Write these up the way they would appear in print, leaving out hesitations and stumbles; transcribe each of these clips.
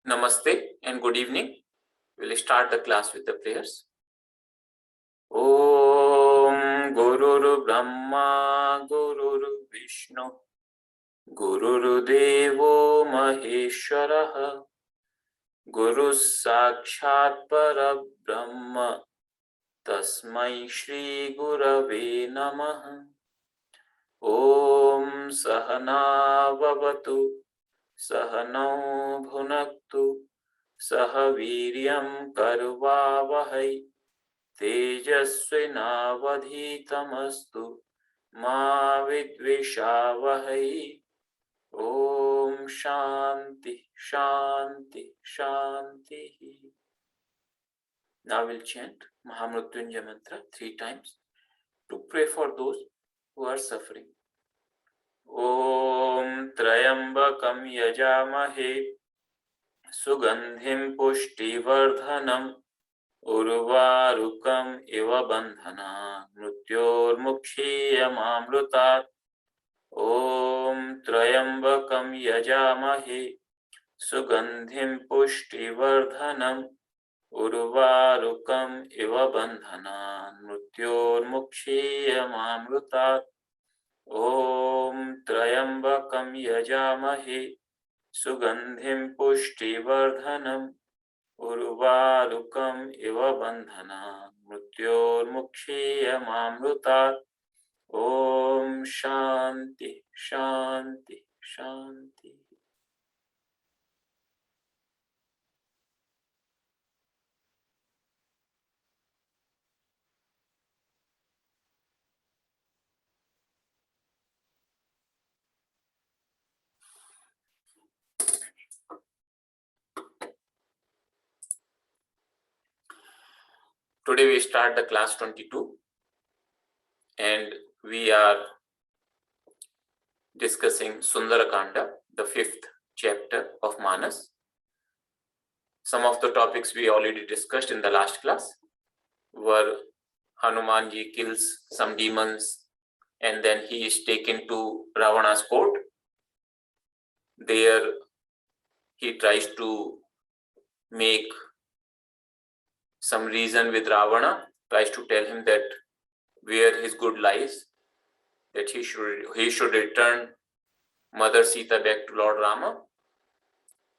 Namaste and good evening. We'll start the class with the prayers. Om Gurur Brahma Gurur Vishnu Gurur Devo Maheshwaraha Guru Sakshat Parabrahma Tasmai Shri Gurave Namaha. Om Sahana Vavatu Sahanau Bhunaktu Sahaviryam Karvavahai तेजस्विनावधीतमस्तु मा विद्विषावहै. ओम शांति शांति शांति. Now we'll chant Mahamrutyunjaya mantra 3 times to pray for those who are suffering. Om Trayambakam Yajamahe Sugandhim Pushtivardhanam Urvarukam iva bandhana mrityormukshiyamamrutat. Om Trayambakam yajamahe sugandhim pushtivardhanam urvarukam iva bandhana mrityormukshiyamamrutat. Om Trayambakam yajamahe sugandhim pushtivardhanam Urvarukam iva bandhana mrityormukshiyamamrutat. Om Shanti Shanti Shanti. Today we start the class 22 and we are discussing Sundarakanda, the 5th chapter of Manas. Some of the topics we already discussed in the last class were Hanumanji kills some demons and then he is taken to Ravana's court. There he tries to make some reason with Ravana, tries to tell him that where his good lies, that he should return Mother Sita back to Lord Rama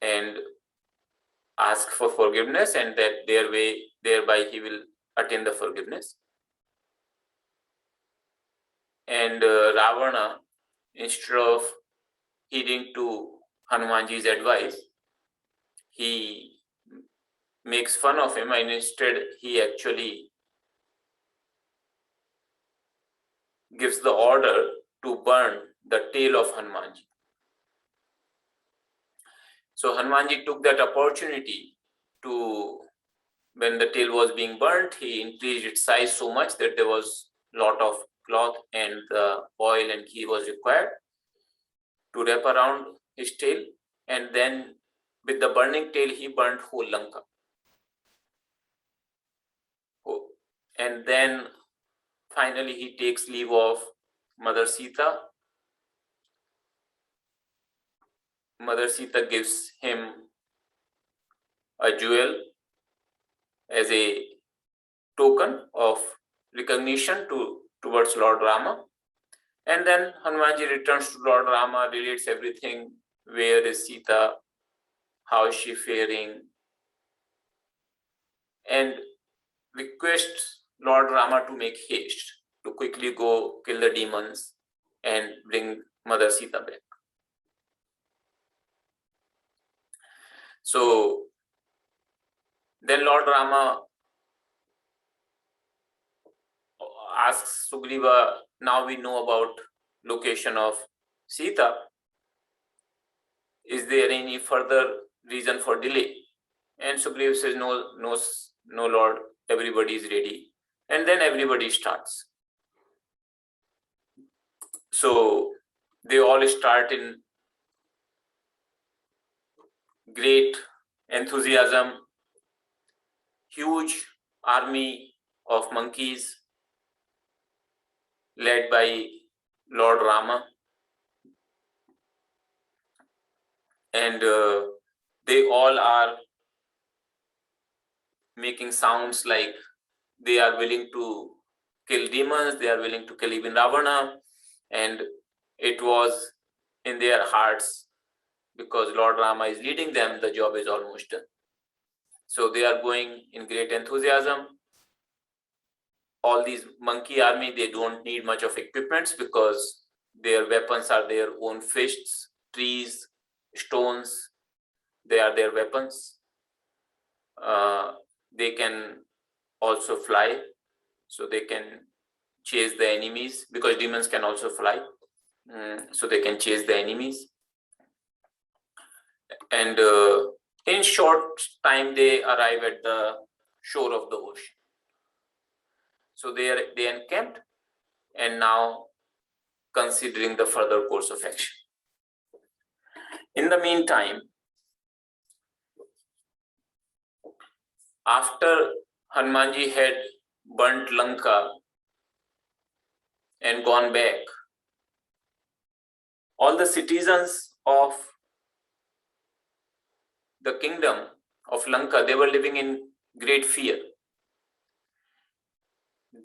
and ask for forgiveness, and that thereby he will attain the forgiveness. And Ravana, instead of heeding to Hanumanji's advice, he makes fun of him, and instead he actually gives the order to burn the tail of Hanumanji. So Hanumanji took that opportunity to, when the tail was being burnt, he increased its size so much that there was a lot of cloth and oil and ghee was required to wrap around his tail, and then with the burning tail he burnt whole Lanka. And then finally he takes leave of Mother Sita. Mother Sita gives him a jewel as a token of recognition towards Lord Rama. And then Hanumanji returns to Lord Rama, relates everything. Where is Sita? How is she faring? And requests Lord Rama to make haste, to quickly go kill the demons and bring Mother Sita back. So then Lord Rama asks Sugriva, now we know about location of Sita. Is there any further reason for delay? And Sugriva says, no Lord, everybody is ready. And then everybody starts. So they all start in great enthusiasm. Huge army of monkeys led by Lord Rama. And they all are making sounds like they are willing to kill demons, they are willing to kill even Ravana, and it was in their hearts, because Lord Rama is leading them, the job is almost done. So they are going in great enthusiasm. All these monkey army, they don't need much of equipments because their weapons are their own fists, trees, stones, they are their weapons. They can also fly, so they can chase the enemies, because demons can also fly. So they can chase the enemies. And in short time, they arrive at the shore of the ocean. So they encamped, and now considering the further course of action. In the meantime, after Hanumanji had burnt Lanka and gone back, all the citizens of the kingdom of Lanka, they were living in great fear.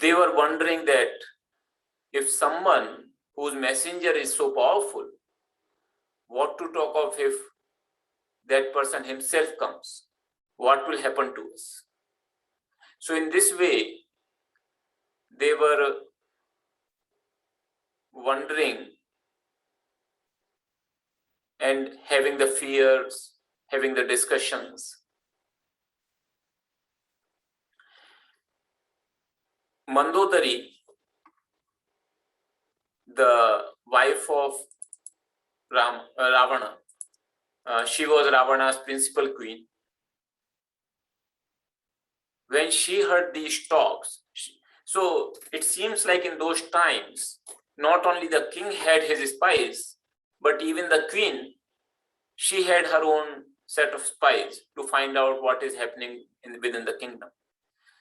They were wondering that if someone whose messenger is so powerful, what to talk of if that person himself comes? What will happen to us? So in this way, they were wondering and having the fears, having the discussions. Mandodari, the wife of Ravana, she was Ravana's principal queen. When she heard these talks, so it seems like in those times, not only the king had his spies, but even the queen, she had her own set of spies to find out what is happening within the kingdom.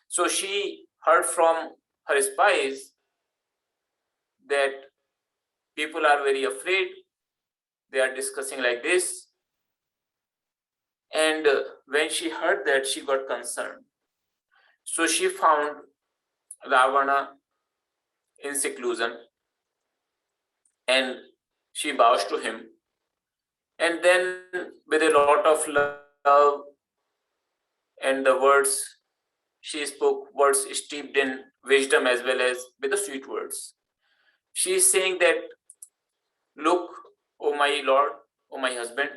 So she heard from her spies that people are very afraid, they are discussing like this. And when she heard that, she got concerned. So she found Ravana in seclusion and she bows to him. And then with a lot of love and the words, she spoke words steeped in wisdom as well as with the sweet words. She is saying that, look, O my lord, O my husband,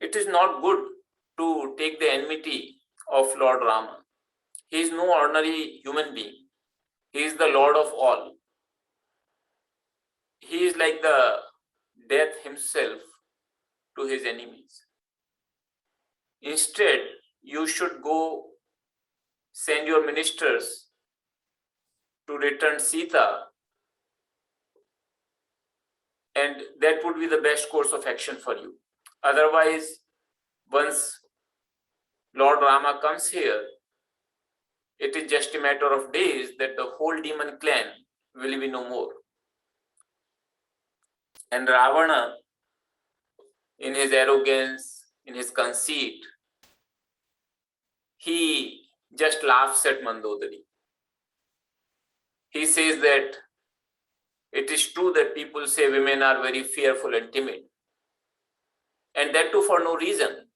it is not good to take the enmity of Lord Rama. He is no ordinary human being. He is the Lord of all. He is like the death himself to his enemies. Instead, you should go send your ministers to return Sita, and that would be the best course of action for you. Otherwise, once Lord Rama comes here, it is just a matter of days that the whole demon clan will be no more. And Ravana, in his arrogance, in his conceit, he just laughs at Mandodari. He says that it is true that people say women are very fearful and timid, and that too for no reason.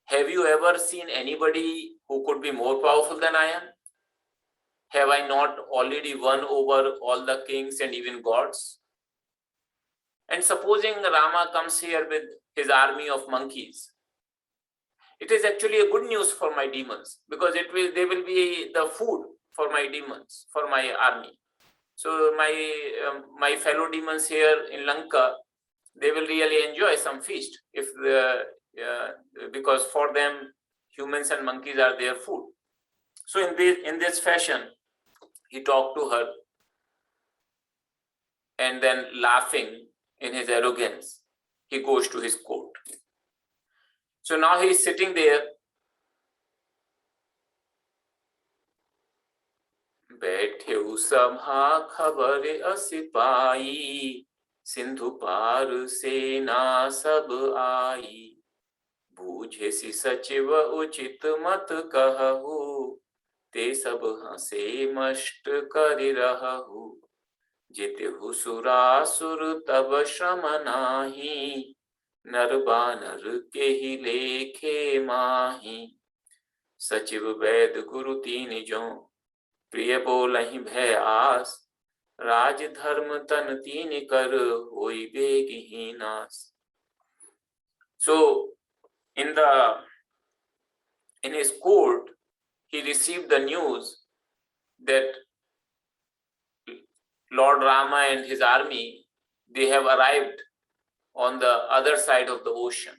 Have you ever seen anybody who could be more powerful than I am? Have I not already won over all the kings and even gods? And supposing Rama comes here with his army of monkeys, it is actually a good news for my demons, because they will be the food for my demons, for my army. So my fellow demons here in Lanka, they will really enjoy some feast because for them humans and monkeys are their food. So in this fashion, he talked to her, and then laughing in his arrogance, he goes to his court. So now he is sitting there, बैठे सभा खबर असिपाई, सिंधु पार सेना सब आई, बूझे सि सचिव उचित मत कहु, ते सब हंसे मष्ट कर रहु, जितहु सुरासुर तब श्रम नाही, नर बानर के ही लेखे माही, सचिव वैद गुरु तीन जो, प्रिय बोलहि भय आस, राज धर्म तन तीन कर, होई बेगहि नास. So in his court, he received the news that Lord Rama and his army, they have arrived on the other side of the ocean.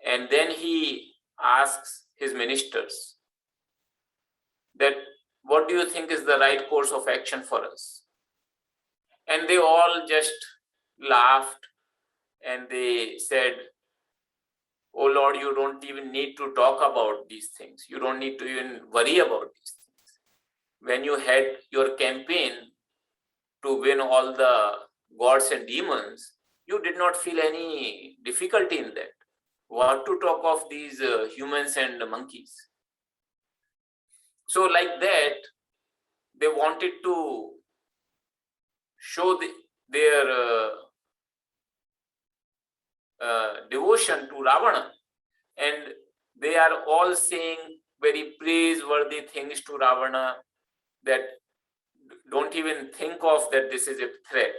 And then he asks his ministers that, what do you think is the right course of action for us? And they all just laughed and they said, oh Lord, you don't even need to talk about these things. You don't need to even worry about these things. When you had your campaign to win all the gods and demons, you did not feel any difficulty in that. What to talk of these humans and monkeys? So like that, they wanted to show their devotion to Ravana, and they are all saying very praiseworthy things to Ravana, that don't even think of that this is a threat.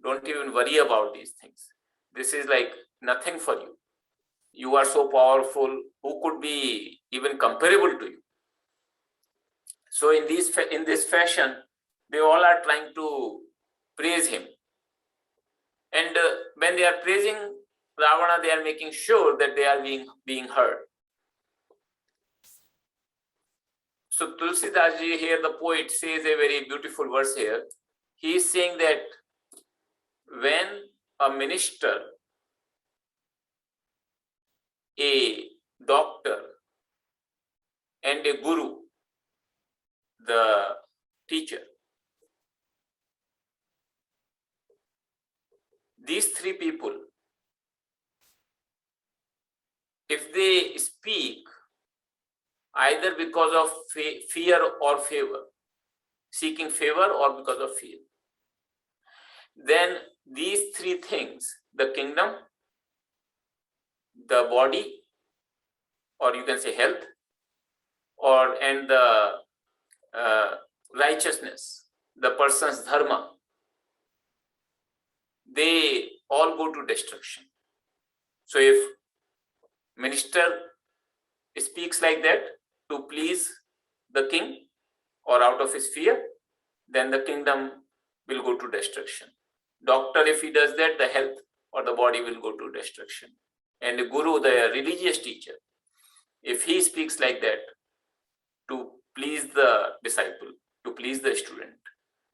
Don't even worry about these things. This is like nothing for you. You are so powerful. Who could be even comparable to you? So in this fashion, they all are trying to praise him. And when they are praising Ravana, they are making sure that they are being heard. So Tulsidas ji here, the poet, says a very beautiful verse here. He is saying that when a minister, a doctor, and a guru, the teacher, these three people, if they speak either because of fear or favor, seeking favor or because of fear, then these three things, the kingdom, the body, or you can say health, and the righteousness, the person's dharma, they all go to destruction. So if minister speaks like that to please the king or out of his fear, then the kingdom will go to destruction. Doctor, if he does that, the health or the body will go to destruction. And the guru, the religious teacher, if he speaks like that to please the disciple, to please the student,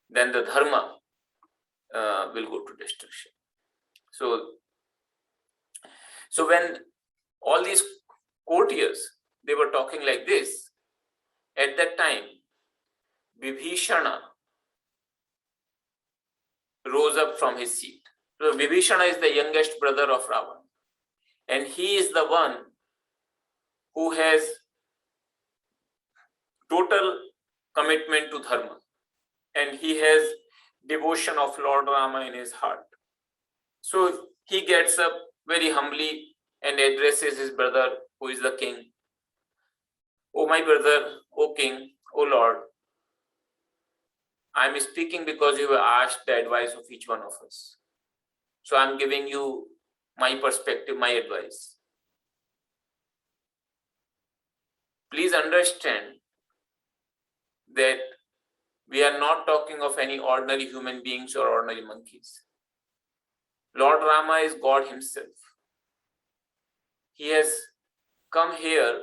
then the dharma will go to destruction. So when all these courtiers, they were talking like this, at that time, Vibhishana rose up from his seat. So Vibhishana is the youngest brother of Ravana, and he is the one who has total commitment to dharma, and he has devotion of Lord Rama in his heart. So he gets up very humbly and addresses his brother, who is the king. Oh my brother, oh king, oh Lord, I am speaking because you have asked the advice of each one of us. So I am giving you my perspective, my advice. Please understand that we are not talking of any ordinary human beings or ordinary monkeys. Lord Rama is God himself. He has come here.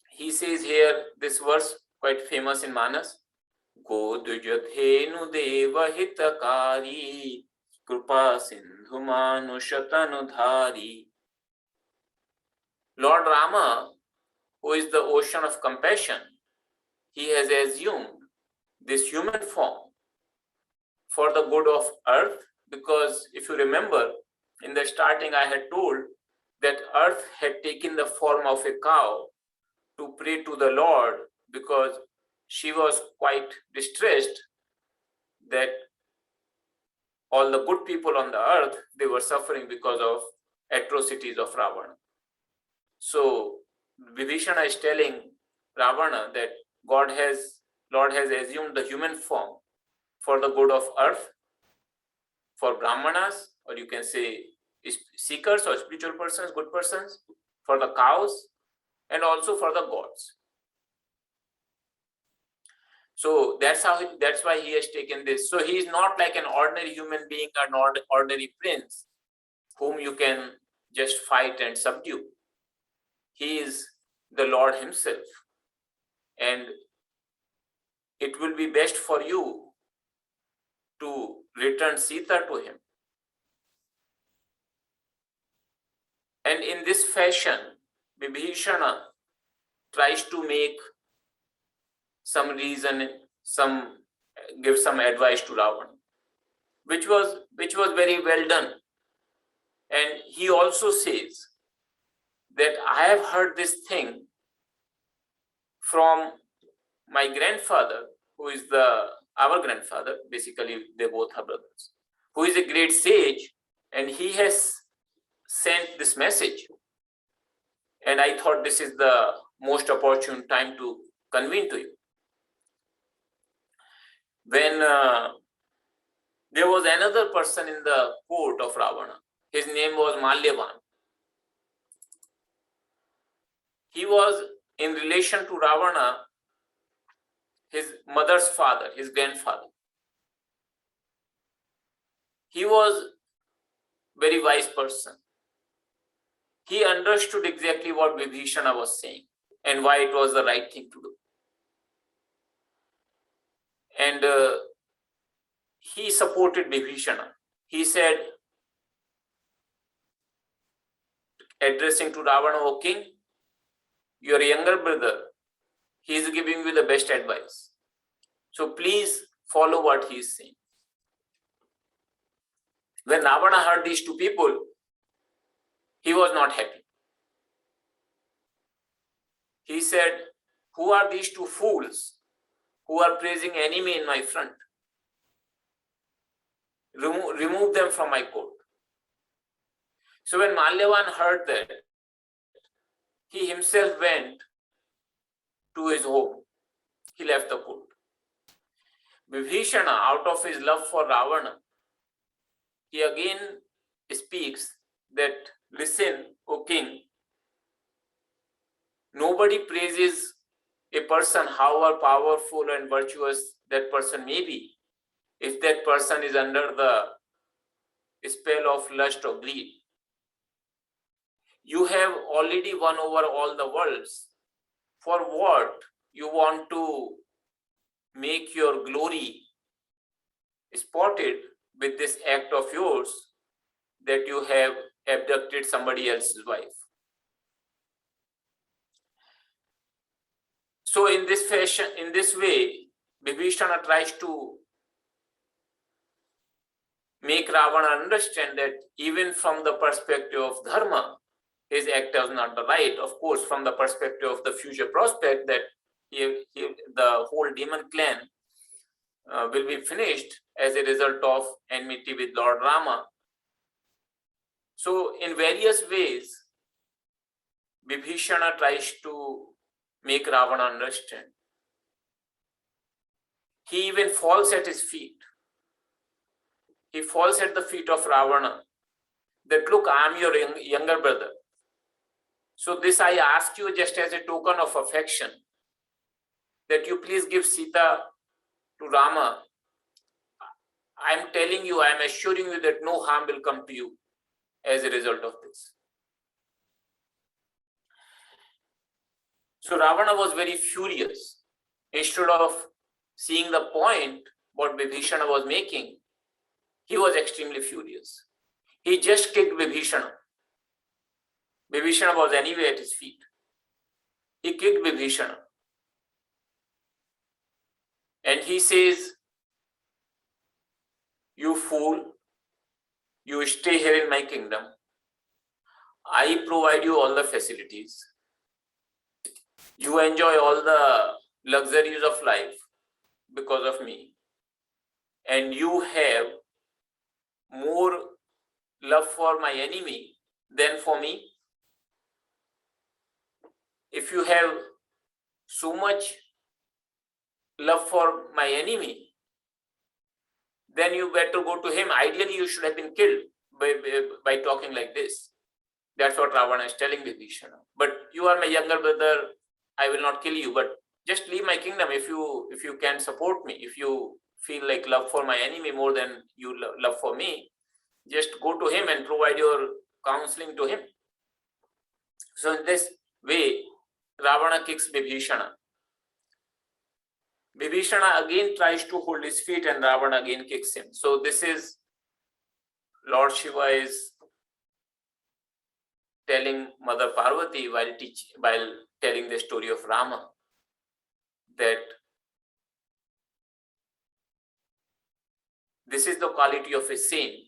He says here, this verse, quite famous in Manas, Godujadhenu deva hitakari, Krupa sindhu manushatanudhari. Lord Rama, who is the ocean of compassion, he has assumed this human form for the good of earth, because if you remember, in the starting I had told that earth had taken the form of a cow to pray to the Lord, because she was quite distressed that all the good people on the earth, they were suffering because of atrocities of Ravana. So Vibhishana is telling Ravana that Lord has assumed the human form for the good of earth, for Brahmanas, or you can say seekers or spiritual persons, good persons, for the cows, and also for the gods. So that's why he has taken this. So he is not like an ordinary human being or not ordinary prince whom you can just fight and subdue. He is the Lord himself, and it will be best for you to return Sita to him. And in this fashion, Vibhishana tries to make some reason, give some advice to Ravana, which was very well done. And he also says that I have heard this thing from my grandfather, who is our grandfather, basically they both are brothers, who is a great sage, and he has sent this message. And I thought this is the most opportune time to convene to you. When there was another person in the court of Ravana, his name was Malyavan. He was in relation to Ravana, his mother's father, his grandfather. He was very wise person. He understood exactly what Vibhishana was saying and why it was the right thing to do. And he supported Vibhishana. He said, addressing to Ravana, O king, your younger brother, he is giving you the best advice. So please follow what he is saying. When Ravana heard these two people, he was not happy. He said, who are these two fools who are praising enemy in my front? Remove them from my court. So when Malyavan heard that, he himself went to his home. He left the court. Vibhishana, out of his love for Ravana, he again speaks that, listen, O king, nobody praises a person, however powerful and virtuous that person may be, if that person is under the spell of lust or greed. You have already won over all the worlds. For what you want to make your glory spotted with this act of yours that you have abducted somebody else's wife? So in this fashion, in this way, Vibhishana tries to make Ravana understand that even from the perspective of dharma, his act was not the right. Of course, from the perspective of the future prospect that the whole demon clan will be finished as a result of enmity with Lord Rama. So in various ways, Vibhishana tries to make Ravana understand. He even falls at his feet. He falls at the feet of Ravana that, look, I am your younger brother. So this I ask you just as a token of affection, that you please give Sita to Rama. I am telling you, I am assuring you that no harm will come to you as a result of this. So Ravana was very furious. Instead of seeing the point what Vibhishana was making, he was extremely furious. He just kicked Vibhishana. Vibhishana was anyway at his feet. He kicked Vibhishana. And he says you fool, you stay here in my kingdom. I provide you all the facilities. You enjoy all the luxuries of life because of me. And you have more love for my enemy than for me. If you have so much love for my enemy, then you better go to him. Ideally, you should have been killed by talking like this. That's what Ravana is telling Vibhishana. But you are my younger brother. I will not kill you, but just leave my kingdom if you can support me. If you feel like love for my enemy more than you love for me, just go to him and provide your counseling to him. So in this way, Ravana kicks Vibhishana. Vibhishana again tries to hold his feet and Ravana again kicks him. So this is Lord Shiva is telling Mother Parvati while telling the story of Rama that this is the quality of a saint,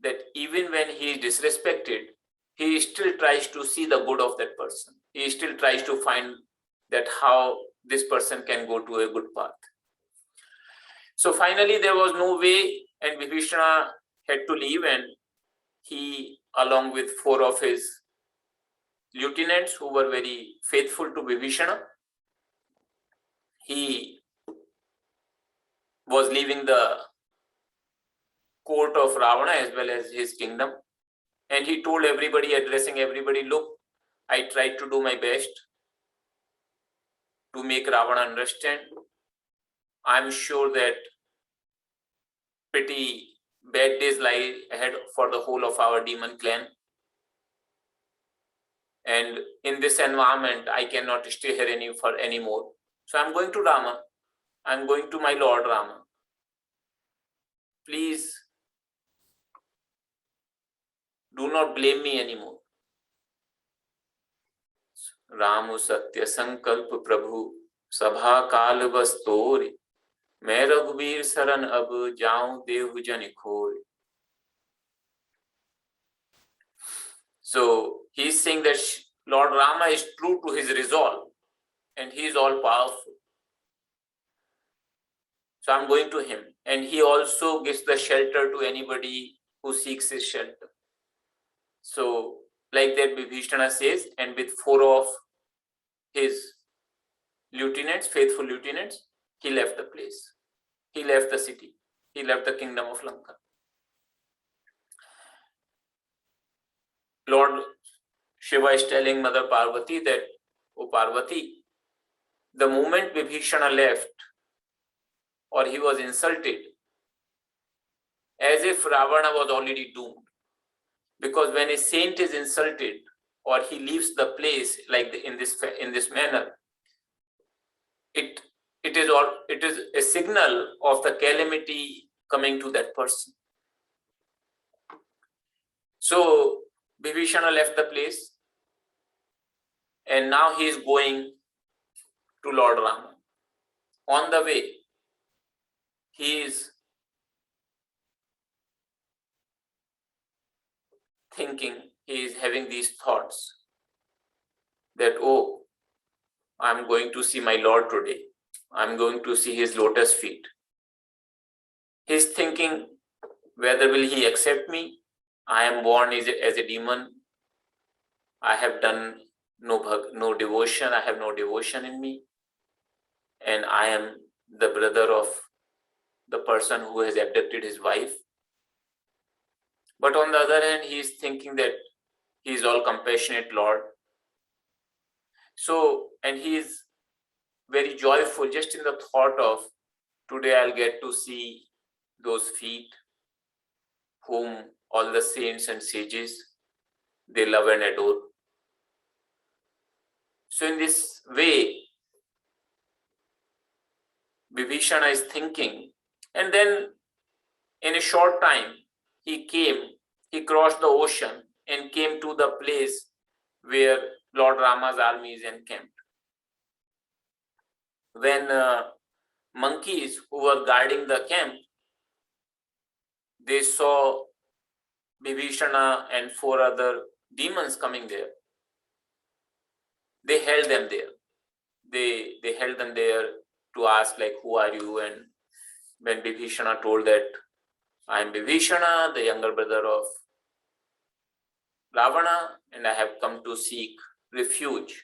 that even when he is disrespected, he still tries to see the good of that person. He still tries to find that how this person can go to a good path. So finally there was no way and Vibhishana had to leave, and he, along with 4 of his lieutenants who were very faithful to Vibhishana, he was leaving the court of Ravana as well as his kingdom. And he told everybody, addressing everybody, look, I tried to do my best to make Ravana understand. I'm sure that pretty bad days lie ahead for the whole of our demon clan. And in this environment, I cannot stay here anymore. So I'm going to Rama. I'm going to my Lord Rama. Please do not blame me anymore. Ram सत्य संकल्प प्रभु सभा काल बस तोरे, मैं रघुबीर शरण अब जाऊं देहु जन खोरे. So he is saying that Lord Rama is true to his resolve and he is all powerful. So I'm going to him, and he also gives the shelter to anybody who seeks his shelter. So like that Vibhishana says, and with 4 of his lieutenants, faithful lieutenants, he left the place. He left the city. He left the kingdom of Lanka. Lord Shiva is telling Mother Parvati that, oh Parvati, the moment Vibhishana left or he was insulted, as if Ravana was already doomed. Because when a saint is insulted or he leaves the place like in this manner, it is a signal of the calamity coming to that person. So Vibhishana left the place, and now he is going to Lord Rama. On the way, he is thinking, he is having these thoughts that, oh, I'm going to see my Lord today. I'm going to see his lotus feet. He's thinking, whether will he accept me? I am born as a demon. I have done no devotion. I have no devotion in me. And I am the brother of the person who has abducted his wife. But on the other hand, he is thinking that he is all compassionate Lord. So, and he is very joyful just in the thought of, today I'll get to see those feet whom all the saints and sages, they love and adore. So in this way, Vibhishana is thinking, and then in a short time, he crossed the ocean and came to the place where Lord Rama's army is encamped. When monkeys who were guarding the camp, they saw Vibhishana and 4 other demons coming there. They held them there. They held them there to ask, like, who are you? And when Vibhishana told that I am Vibhishana, the younger brother of Ravana, and I have come to seek refuge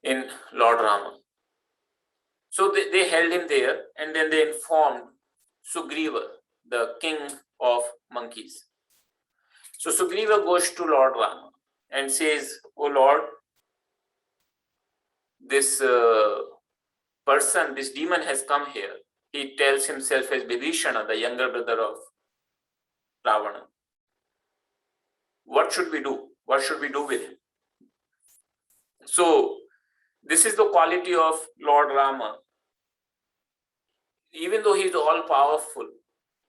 in Lord Rama. So they held him there, and then they informed Sugriva, the king of monkeys. So Sugriva goes to Lord Rama and says, "Oh Lord, this person, this demon has come here. He tells himself as Vibhishana, the younger brother of Ravana. What should we do? What should we do with him?" So this is the quality of Lord Rama. Even though he is all powerful,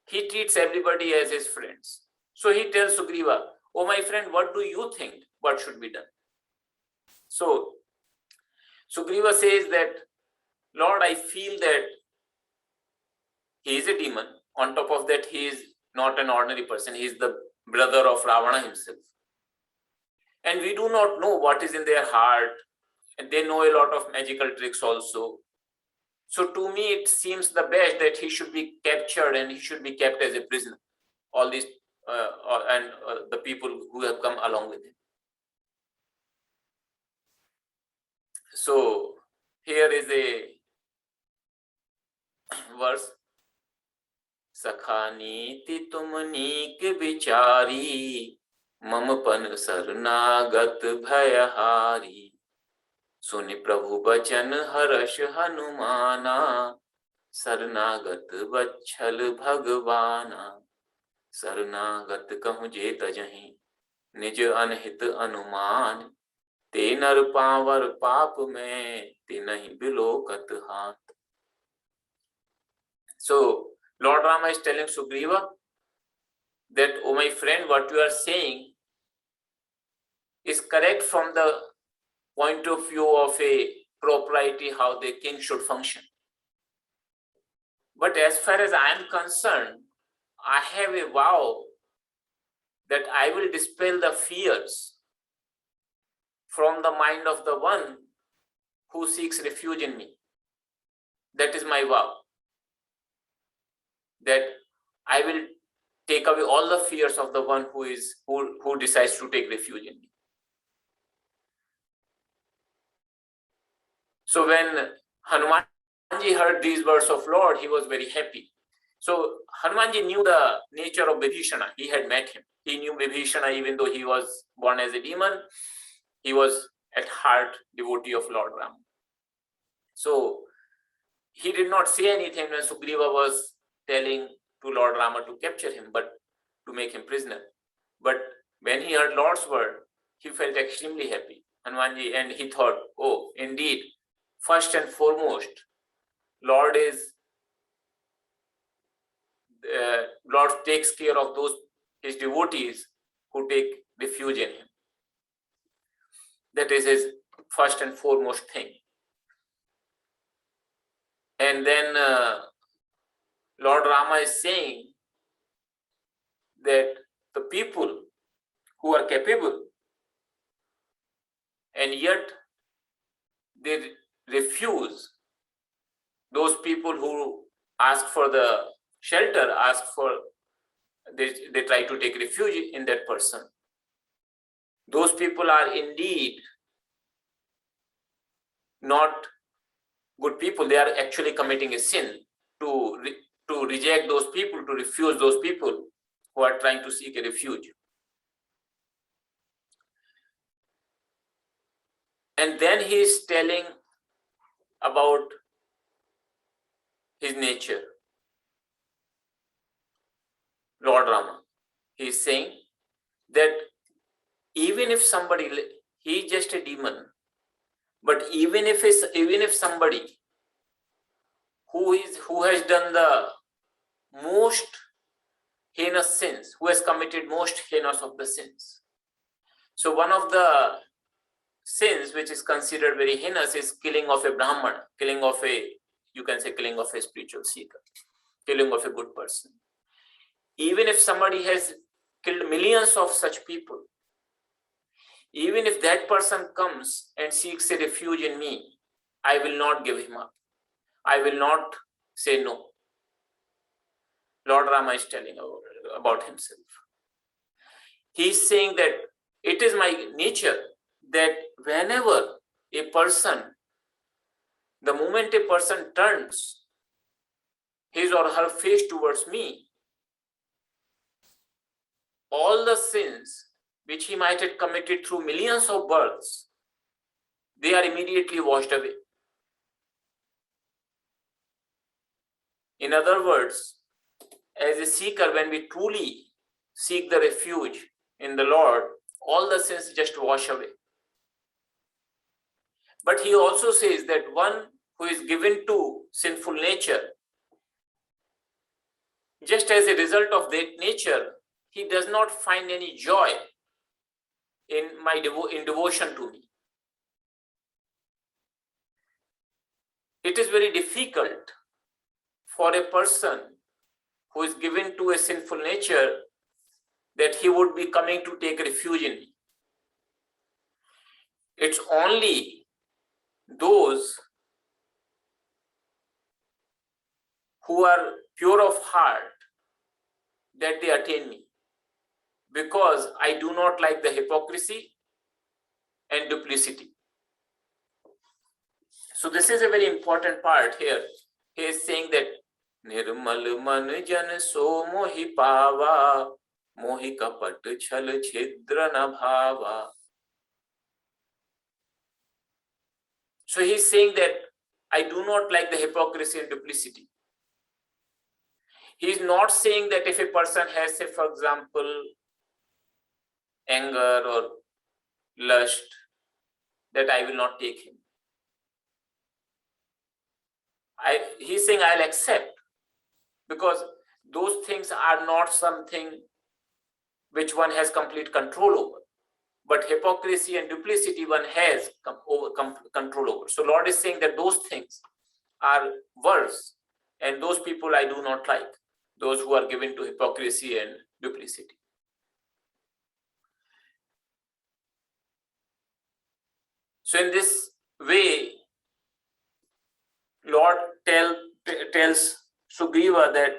he treats everybody as his friends. So he tells Sugriva, "Oh my friend, what do you think? What should be done?" So Sugriva says that, "Lord, I feel that he is a demon. On top of that, he is not an ordinary person. He is the brother of Ravana himself. And we do not know what is in their heart. And they know a lot of magical tricks also. So to me, it seems the best that he should be captured and he should be kept as a prisoner. All these the people who have come along with him." So here is a verse. "सखा नीति तुम नीक विचारी, मम पन शरणागत भयहारी। सुनि प्रभु बचन हर्ष हनुमाना, शरणागत वत्सल भगवाना। शरणागत कहूँ जे तजहि, निज अनहित अनुमान। ते नर पावर पाप में, ते नहीं बिलोकत हाथ." So Lord Rama is telling Sugriva that, "Oh my friend, what you are saying is correct from the point of view of a propriety, how the king should function. But as far as I am concerned, I have a vow that I will dispel the fears from the mind of the one who seeks refuge in me. That is my vow. That I will take away all the fears of the one who decides to take refuge in me." So when Hanumanji heard these words of Lord, he was very happy. So Hanumanji knew the nature of Vibhishana. He had met him. He knew Vibhishana, even though he was born as a demon. He was at heart devotee of Lord Rama. So he did not say anything when Sugriva was telling to Lord Rama to capture him, but to make him prisoner. But when he heard Lord's word, he felt extremely happy, Hanumanji, and he thought, "Oh, indeed, first and foremost, Lord takes care of those his devotees who take refuge in him. That is his first and foremost thing." And then Lord Rama is saying that the people who are capable and yet they refuse, those people who ask for the shelter, they try to take refuge in that person. Those people are indeed not good people. They are actually committing a sin to reject those people, to refuse those people who are trying to seek a refuge. And then he is telling about his nature. Lord Rama, he is saying that even if somebody, he is just a demon, but even if somebody who has done the most heinous sins, who has committed most heinous of the sins. So one of the sins which is considered very heinous is killing of a Brahmana, killing of a spiritual seeker. killing of a good person. Even if somebody has killed millions of such people, even if that person comes and seeks a refuge in me, I will not give him up. I will not say no. Lord Rama is telling about himself. He's saying that it is my nature that whenever a person, the moment a person turns his or her face towards me, all the sins which he might have committed through millions of births, they are immediately washed away. In other words, as a seeker, when we truly seek the refuge in the Lord, all the sins just wash away. But he also says that one who is given to sinful nature, just as a result of that nature, he does not find any joy in devotion to me. It is very difficult for a person who is given to a sinful nature that he would be coming to take refuge in me. It's only those who are pure of heart that they attain me, because I do not like the hypocrisy and duplicity. So this is a very important part here. He is saying that Nirmal man jan so mohi pava, mohi kapat chal chhidra na bhava. So he's saying that I do not like the hypocrisy and duplicity. He is not saying that if a person has, say, for example, anger or lust, that I will not take him. He's saying I'll accept, because those things are not something which one has complete control over. But hypocrisy and duplicity one has control over. So Lord is saying that those things are worse, and those people I do not like, those who are given to hypocrisy and duplicity. So in this way, Lord tells Sugriva that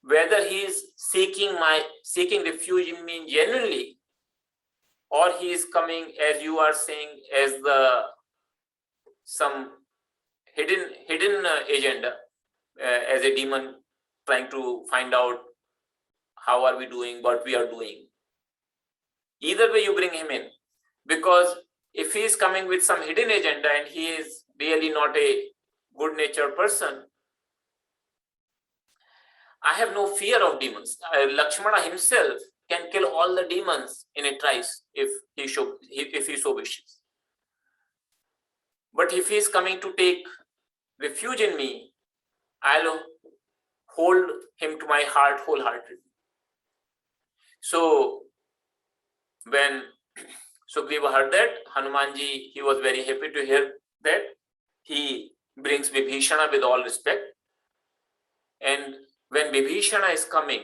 whether he is seeking refuge in me genuinely, or he is coming, as you are saying, as some hidden agenda, as a demon trying to find out how are we doing, what we are doing. Either way you bring him in, because if he is coming with some hidden agenda and he is really not a good-natured person, I have no fear of demons. Lakshmana himself can kill all the demons in a trice if he so wishes. But if he is coming to take refuge in me, I'll hold him to my heart wholeheartedly. So when Sugriva heard that, Hanumanji, he was very happy to hear that. He brings Vibhishana with all respect. And when Vibhishana is coming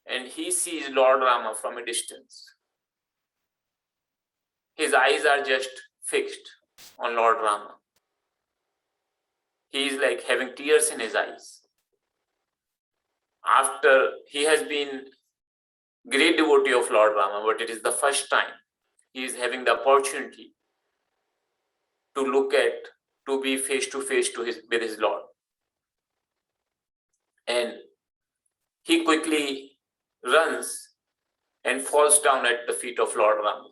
and he sees Lord Rama from a distance, his eyes are just fixed on Lord Rama. He is like having tears in his eyes. After he has been great devotee of Lord Rama, but it is the first time he is having the opportunity to be face to face with his Lord. And he quickly runs and falls down at the feet of Lord Rama.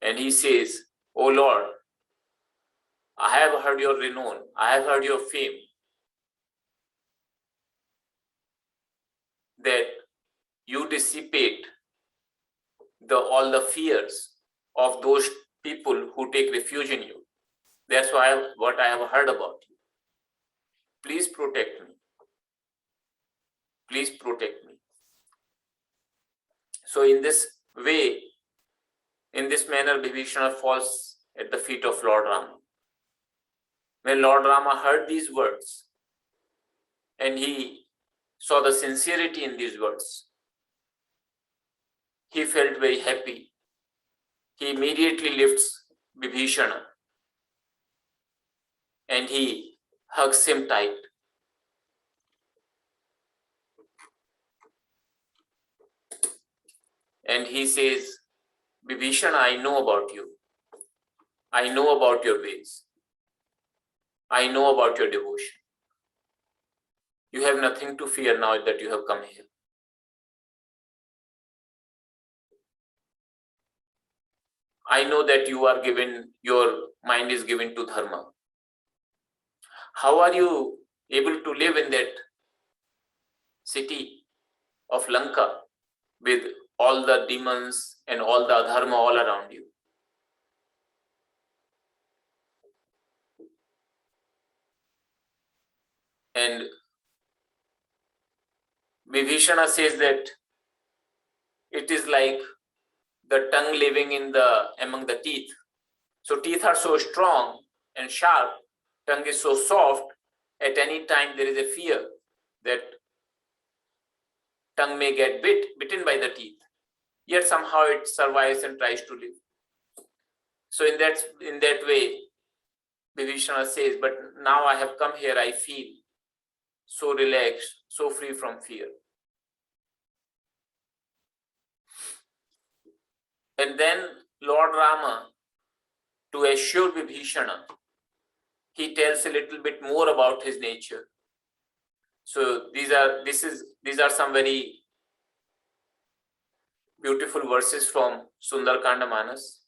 And he says, "O Lord, I have heard your renown, I have heard your fame, that you dissipate all the fears of those people who take refuge in you. That's what I have heard about you. Please protect me. Please protect me." So in this way, in this manner, Vibhishana falls at the feet of Lord Rama. When Lord Rama heard these words and he saw the sincerity in these words, he felt very happy. He immediately lifts Vibhishana and he hugs him tight. And he says, Vibhishana, I know about you. I know about your ways. I know about your devotion. You have nothing to fear now that you have come here. I know that you are given, your mind is given to dharma. How are you able to live in that city of Lanka with all the demons and all the adharma all around you? And Vibhishana says that it is like the tongue living in among the teeth. So teeth are so strong and sharp, tongue is so soft, at any time there is a fear that tongue may get bitten by the teeth. Yet somehow it survives and tries to live. So in that way, Vibhishana says, but now I have come here, I feel so relaxed, so free from fear. And then Lord Rama, to assure Vibhishana, he tells a little bit more about his nature. So these are some very beautiful verses from Sundarkanda Manas.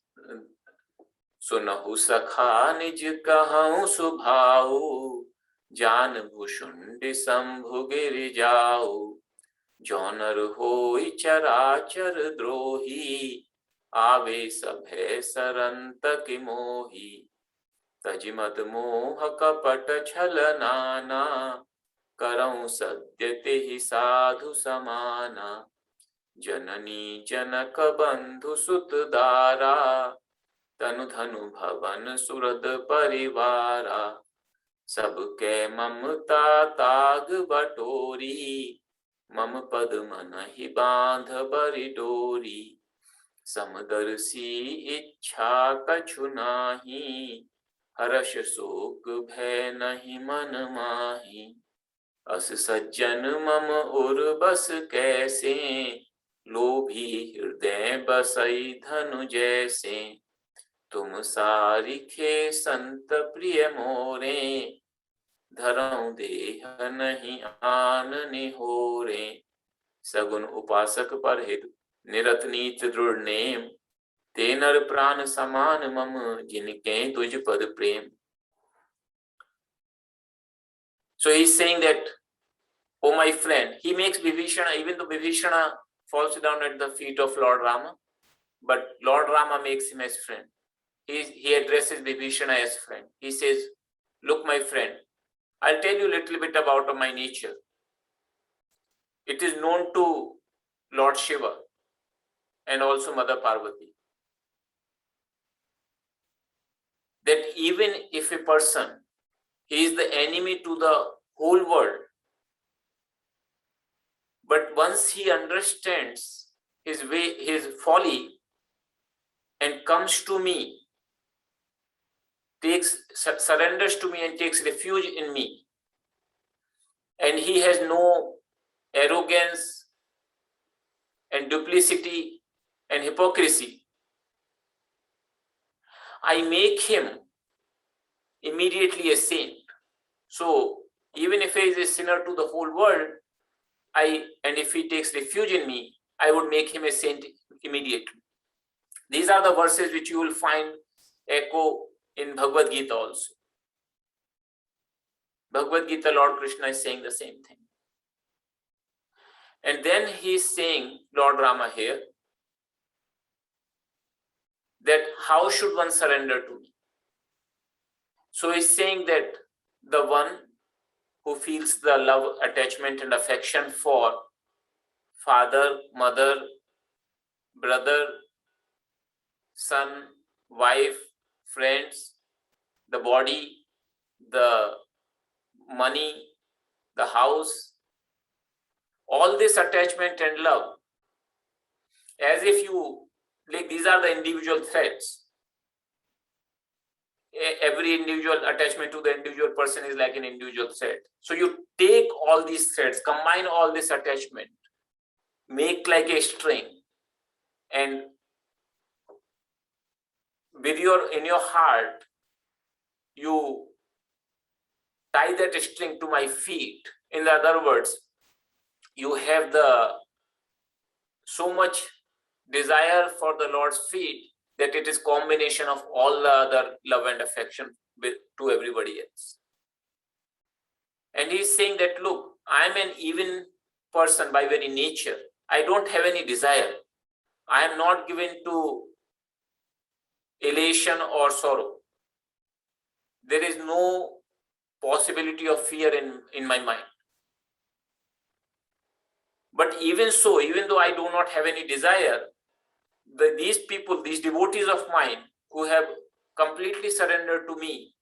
सुनहु सखा निज कहूँ सुभाऊ, जान भुषुंड शंभु गिर जाऊ, जौनर होई चराचर द्रोही, आवे सभय सरंत की मोही, तज मद मोह कपट छल नाना, करऊं सद्य तेहि साधु समाना, जननी जनक बंधु सुत दारा, तनु धनु भवन सुरद परिवारा, सबके ममता ताग बटोरी, मम पद मन ही बांध बरि डोरी, समदर्शी इच्छा कछु नाही, हर्ष शोक भय नहीं मन माही, अस सज्जन मम उर बस कैसे, लोभी हृदय बसई धनु जैसे, तुम सारिखे संत प्रिय मोरे, धरऊं देह नहीं आन निहोरे, सगुन उपासक पर हित निरत नीत दृढ़ नेम, ते नर प्राण समान मम, जिनके तुझ पद प्रेम. So he's saying that, oh my friend, he makes Vibhishana, even though Vibhishana falls down at the feet of Lord Rama, but Lord Rama makes him as friend. He addresses Vibhishana as friend. He says, look my friend, I'll tell you a little bit about my nature. It is known to Lord Shiva and also Mother Parvati that even if a person, he is the enemy to the whole world, but once he understands his way, his folly, and comes to me, surrenders to me and takes refuge in me, and he has no arrogance and duplicity and hypocrisy, I make him immediately a saint. So even if he is a sinner to the whole world, and if he takes refuge in me, I would make him a saint immediately. These are the verses which you will find echo in Bhagavad Gita also. Bhagavad Gita, Lord Krishna is saying the same thing. And then he is saying, Lord Rama here, that how should one surrender to me? So he's saying that the one who feels the love, attachment and affection for father, mother, brother, son, wife, friends, the body, the money, the house, all this attachment and love, as if you, like, these are the individual threads. Every individual attachment to the individual person is like an individual thread. So you take all these threads, combine all this attachment, make like a string, and with in your heart, you tie that string to my feet. In other words, you have so much desire for the Lord's feet that it is combination of all the other love and affection to everybody else. And he's saying that, look, I'm an even person by very nature. I don't have any desire. I am not given to elation or sorrow. There is no possibility of fear in my mind. But even so, even though I do not have any desire, these people, these devotees of mine who have completely surrendered to me,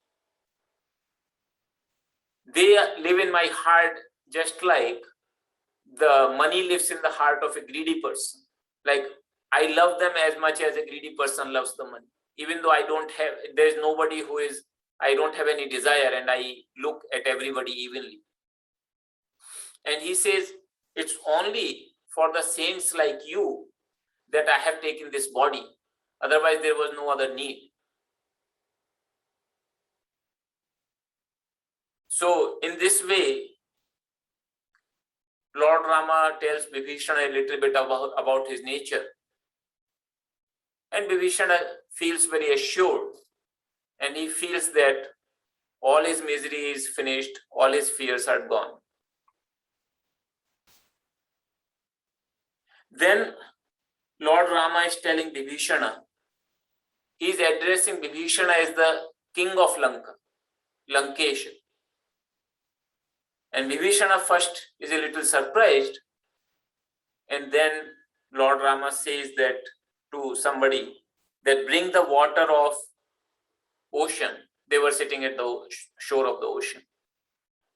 they live in my heart just like the money lives in the heart of a greedy person. Like, I love them as much as a greedy person loves the money. Even though there's nobody I don't have any desire, and I look at everybody evenly. And he says, it's only for the saints like you that I have taken this body. Otherwise, there was no other need. So in this way, Lord Rama tells Vibhishana a little bit about his nature. And Vibhishana feels very assured. And he feels that all his misery is finished, all his fears are gone. Then Lord Rama is telling Vibhishana, he is addressing Vibhishana as the king of Lanka, Lankesha. And Vibhishana first is a little surprised, and then Lord Rama says that to somebody, that bring the water of ocean. They were sitting at the shore of the ocean.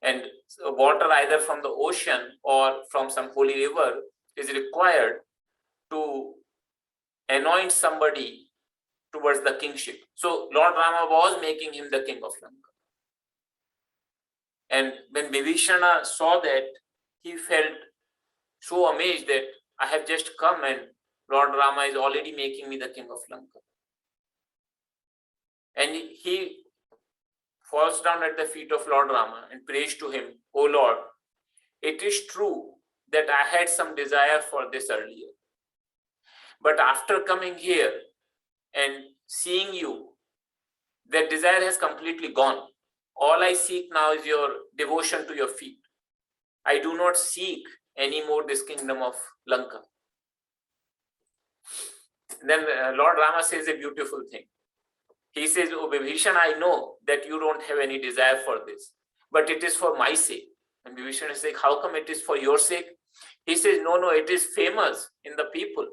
And water either from the ocean or from some holy river is required to anoint somebody towards the kingship. So Lord Rama was making him the king of Lanka. And when Vibhishana saw that, he felt so amazed that I have just come and Lord Rama is already making me the king of Lanka. And he falls down at the feet of Lord Rama and prays to him, "O Lord, it is true that I had some desire for this earlier. But after coming here and seeing you, that desire has completely gone. All I seek now is your devotion to your feet. I do not seek anymore this kingdom of Lanka." Then Lord Rama says a beautiful thing. He says, "Oh Vibhishana, I know that you don't have any desire for this, but it is for my sake." And Vibhishana is like, "How come it is for your sake?" He says, no, it is famous in the people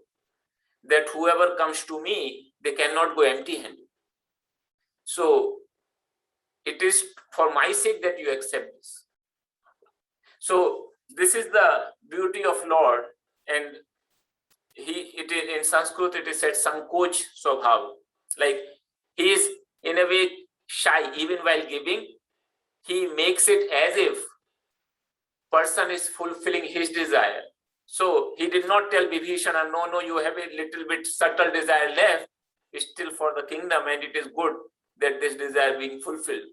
that whoever comes to me, they cannot go empty-handed. So it is for my sake that you accept this. So this is the beauty of Lord, and in Sanskrit it is said Sankoch Swabhav. Like, he is in a way shy. Even while giving, he makes it as if person is fulfilling his desire. So he did not tell Vibhishana, no, you have a little bit subtle desire left. It's still for the kingdom, and it is good that this desire being fulfilled.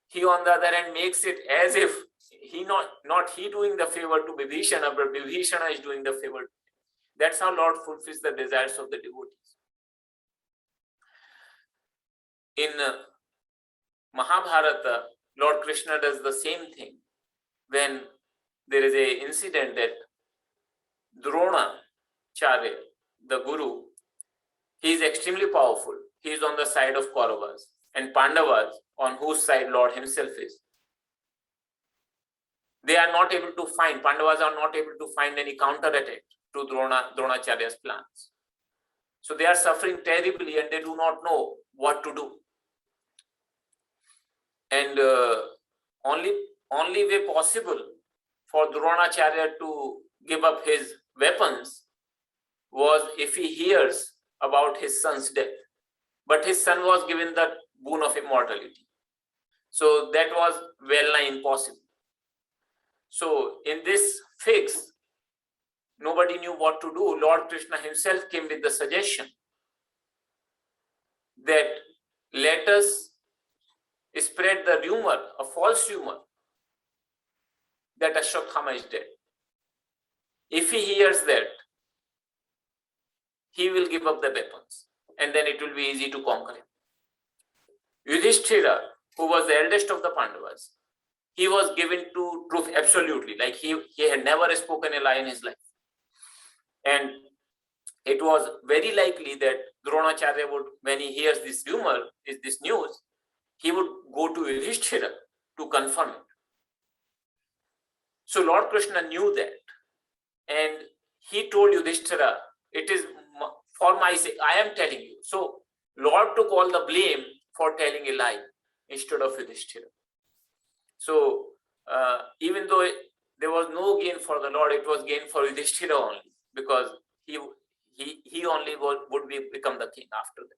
He, on the other hand, makes it as if not he doing the favor to Vibhishana, but Vibhishana is doing the favor. That's how Lord fulfills the desires of the devotees. In Mahabharata, Lord Krishna does the same thing when there is an incident that Dronacharya, the guru, he is extremely powerful. He is on the side of Kauravas, and Pandavas, on whose side Lord himself is. Pandavas are not able to find any counter-attack to Dronacharya's plans. So they are suffering terribly, and they do not know what to do. And only way possible for Dronacharya to give up his weapons was if he hears about his son's death. But his son was given the boon of immortality. So that was well-nigh impossible. So in this fix, nobody knew what to do. Lord Krishna himself came with the suggestion that let us spread the rumor, a false rumor, that Ashwatthama is dead. If he hears that, he will give up the weapons, and then it will be easy to conquer him. Yudhishthira, who was the eldest of the Pandavas, he was given to truth absolutely, like he had never spoken a lie in his life. And it was very likely that Dronacharya would, when he hears this rumor, this news, he would go to Yudhishthira to confirm it. So Lord Krishna knew that, and he told Yudhishthira, it is for my sake, I am telling you. So Lord took all the blame for telling a lie instead of Yudhishthira. So even though there was no gain for the Lord, it was gain for Yudhishthira only, because he only would become the king after that.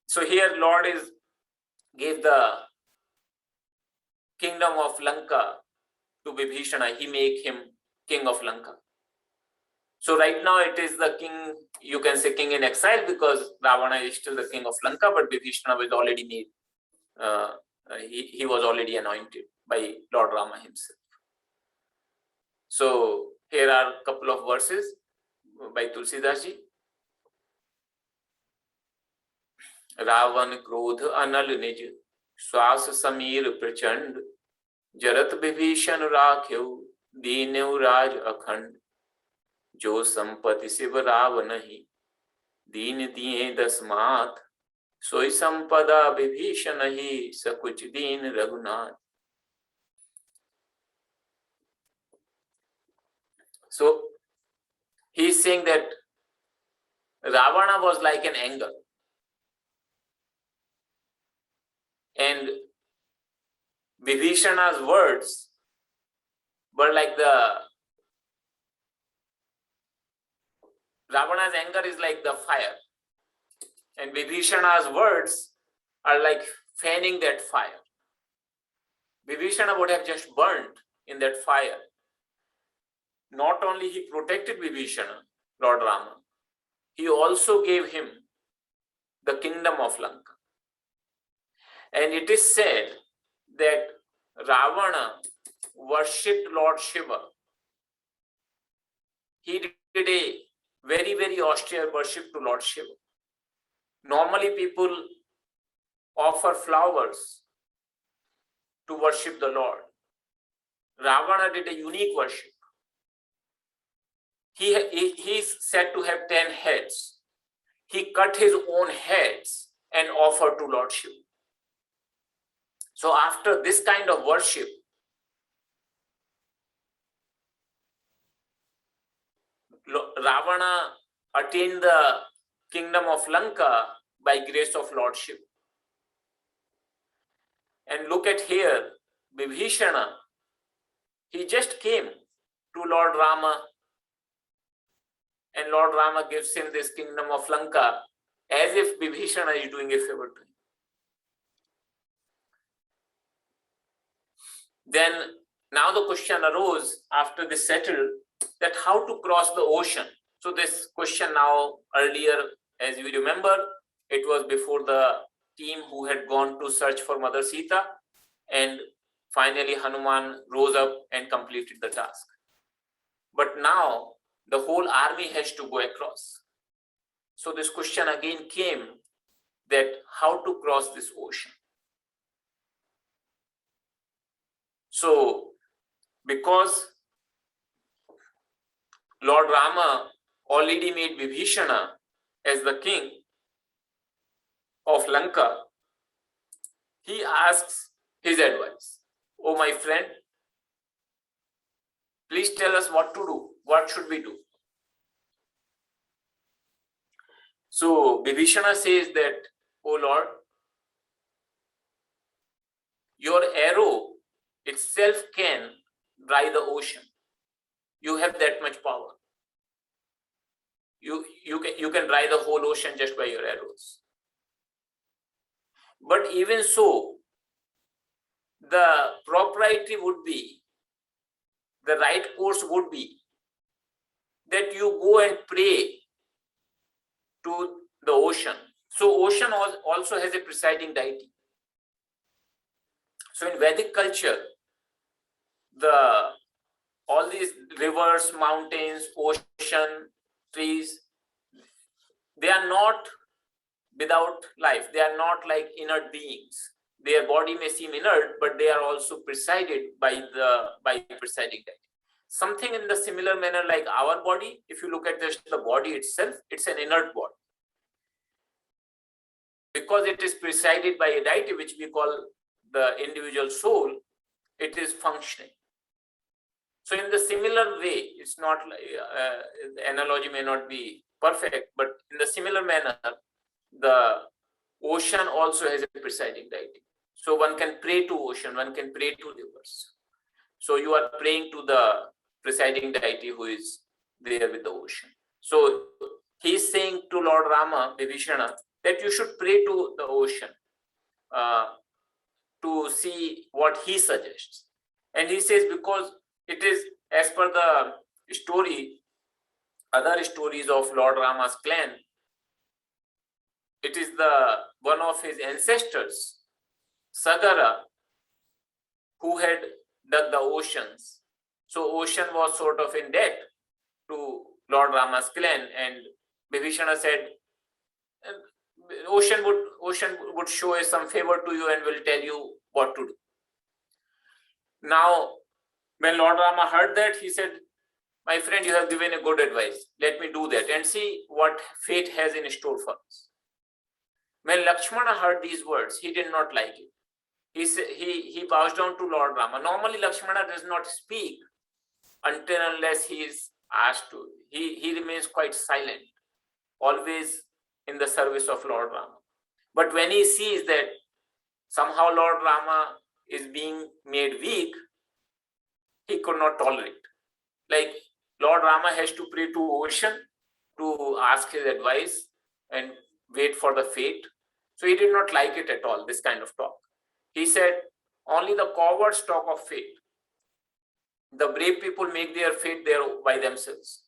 So here Lord gave the kingdom of Lanka to Vibhishana. He make him king of Lanka. So right now it is the king, you can say king in exile, because Ravana is still the king of Lanka, but Vibhishana was already made, he was already anointed by Lord Rama himself. So here are a couple of verses by Tulsidas ji. Ravan क्रोध अनल निज श्वास समीर प्रचंड जरत विभीषण राख्यो दीन्यौ राज अखंड जो संपत्ति शिव राव नहीं दीन दिए दस मात सोई संपदा विभीषण ही सकुच दीन Raghunath. So he is saying that Ravana was like an anger, and Vibhishana's words were like Ravana's anger is like the fire, and Vibhishana's words are like fanning that fire. Vibhishana would have just burned in that fire. Not only he protected Vibhishana, Lord Rama, he also gave him the kingdom of Lanka. And it is said that Ravana worshipped Lord Shiva. He did a very, very austere worship to Lord Shiva. Normally people offer flowers to worship the Lord. Ravana did a unique worship. He is said to have 10 heads. He cut his own heads and offered to Lord Shiva. So after this kind of worship, Ravana attained the kingdom of Lanka by grace of Lord Shiva. And look at here, Vibhishana, he just came to Lord Rama, and Lord Rama gives him this kingdom of Lanka as if Vibhishana is doing a favor to him. Then now the question arose after this settled, that how to cross the ocean. So this question now, earlier, as you remember, it was before the team who had gone to search for Mother Sita, and finally Hanuman rose up and completed the task. But now the whole army has to go across. So this question again came, that how to cross this ocean. So because Lord Rama already made Vibhishana as the king of Lanka, he asks his advice. Oh, my friend, please tell us what to do. What should we do? So Vibhishana says that, oh Lord, your arrow itself can dry the ocean. You have that much power. You can dry the whole ocean just by your arrows. But even so, the propriety would be, the right course would be that you go and pray to the ocean. So ocean also has a presiding deity. So in Vedic culture, all these rivers, mountains, ocean, trees, they are not without life. They are not like inert beings. Their body may seem inert, but they are also presided by the presiding deity. Something in the similar manner like our body, if you look at the body itself, it's an inert body. Because it is presided by a deity, which we call the individual soul, it is functioning. So in the similar way, it's not, the analogy may not be perfect, but in the similar manner, the ocean also has a presiding deity. So one can pray to ocean, one can pray to rivers. So you are praying to the presiding deity who is there with the ocean. So he is saying to Lord Rama, Vibhishana, that you should pray to the ocean to see what he suggests. And he says, because it is as per the story, other stories of Lord Rama's clan, it is one of his ancestors, Sagara, who had dug the oceans. So ocean was sort of in debt to Lord Rama's clan, and Vibhishana said, ocean would show some favor to you and will tell you what to do. Now, when Lord Rama heard that, he said, my friend, you have given a good advice. Let me do that and see what fate has in store for us. When Lakshmana heard these words, he did not like it. He bows down to Lord Rama. Normally, Lakshmana does not speak until unless he is asked to. He remains quite silent, always in the service of Lord Rama. But when he sees that somehow Lord Rama is being made weak, he could not tolerate. Like Lord Rama has to pray to ocean to ask his advice and wait for the fate. So he did not like it at all, this kind of talk. He said, only the cowards talk of fate. The brave people make their fate there by themselves.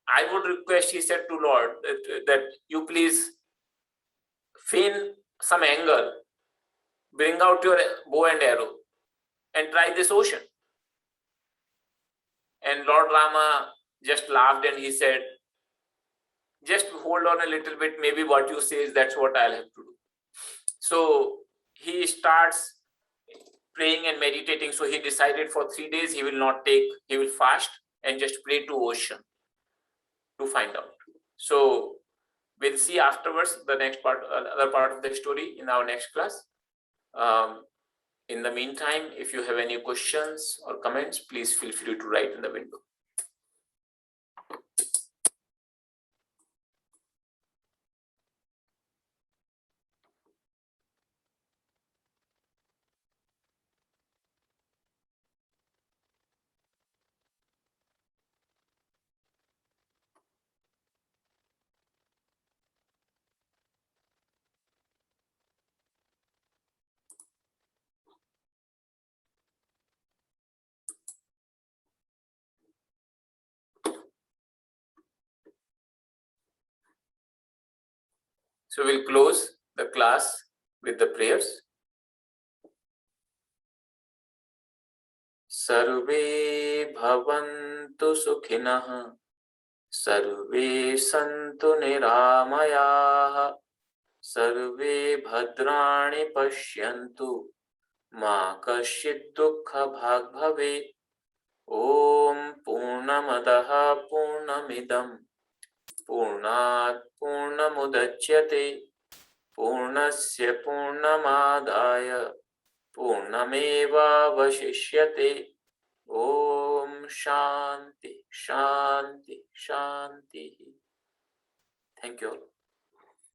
I would request, he said to Lord, that you please feign some anger, bring out your bow and arrow, and try this ocean. And Lord Rama just laughed and he said, just hold on a little bit, maybe what you say is that's what I'll have to do. So he starts praying and meditating. So he decided for 3 days he will fast and just pray to ocean to find out. So we'll see afterwards the next part, other part of the story in our next class. In the meantime, if you have any questions or comments, please feel free to write in the window. So we'll close the class with the prayers. Sarve bhavantu sukhinah, sarve santu niramayah, sarve bhadrani pashyantu, ma kasyid dukkha bhag bhave. Om Purnamadaha Purnamidam Purnat Purnamudachyate Purnasya Purnamadaya Purnameva Vashishyate. Om Shanti Shanti Shanti. Thank you all.